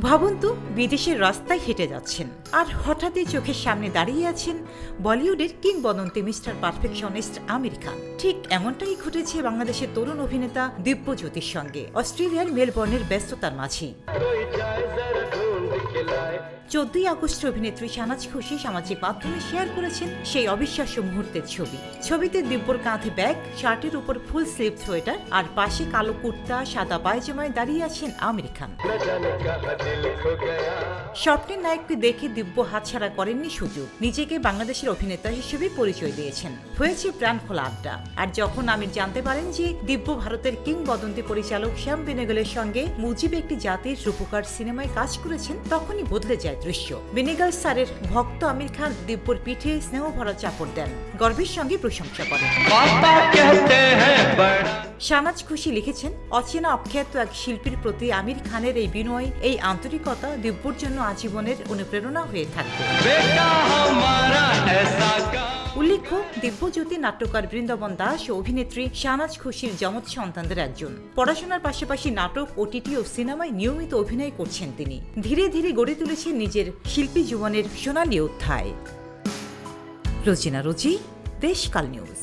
ভাবুন তো, বিদেশের রাস্তায় হেঁটে যাচ্ছেন আর হঠাৎই চোখের সামনে দাঁড়িয়ে আছেন বলিউডের কিংবদন্তি মিস্টার পারফেকশনিস্ট আমির খান। ঠিক এমনটাই ঘটেছে বাংলাদেশের তরুণ অভিনেতা দিব্যজ্যোতির সঙ্গে অস্ট্রেলিয়ার মেলবোর্নের ব্যস্ততার মাঝে। 14 আগস্টে অভিনেত্রী শাহনাজ খুশি সামাজিক মাধ্যমে শেয়ার করেছেন সেই অবিশ্বাস্য মুহূর্তের ছবি। ছবিতে দিব্যর কাঁধে ব্যাগ, শার্টের উপর ফুল স্লিভ সোয়েটার আর পাশে কালো কুর্তা, সাদা পায়জামায় দাঁড়িয়ে আছেন আমির খান। স্বপ্নের নায়ককে দেখে দিব্য হাতছাড়া করেননি সুযোগ। নিজেকে বাংলাদেশের অভিনেতা হিসেবে পরিচয় দিয়েছেন। হয়েছে প্রাণ খোলা আড্ডা। আর যখন আমির জানতে পারেন যে দিব্য ভারতের কিংবদন্তি পরিচালক শ্যাম বেনেগলের সঙ্গে মুজিব একটি জাতির রূপকার সিনেমায় কাজ করেছেন, তখনই বদলে যায় দৃশ্য। বেনেগল স্যারের ভক্ত আমির খান দিব্যর পিঠে স্নেহ ভরা চাপড় দেন, গর্বের সঙ্গে প্রশংসা করেন। শাহনাজ খুশি লিখেছেন, অচেনা অখ্যাত এক শিল্পীর প্রতি আমির খানের এই বিনয়, এই আন্তরিকতা দিব্যর জন্য আজীবনের অনুপ্রেরণা হয়ে থাকবে। উল্লেখ্য, দিব্যজ্যোতি নাট্যকার বৃন্দাবন দাস ও অভিনেত্রী শাহনাজ খুশির যমজ সন্তানদের একজন। পড়াশোনার পাশাপাশি নাটক, ওটিটি ও সিনেমায় নিয়মিত অভিনয় করছেন তিনি। ধীরে ধীরে গড়ে তুলেছেন নিজের শিল্পী জীবনের সোনালী অধ্যায়। রোজিনা রোজি, দেশকাল নিউজ।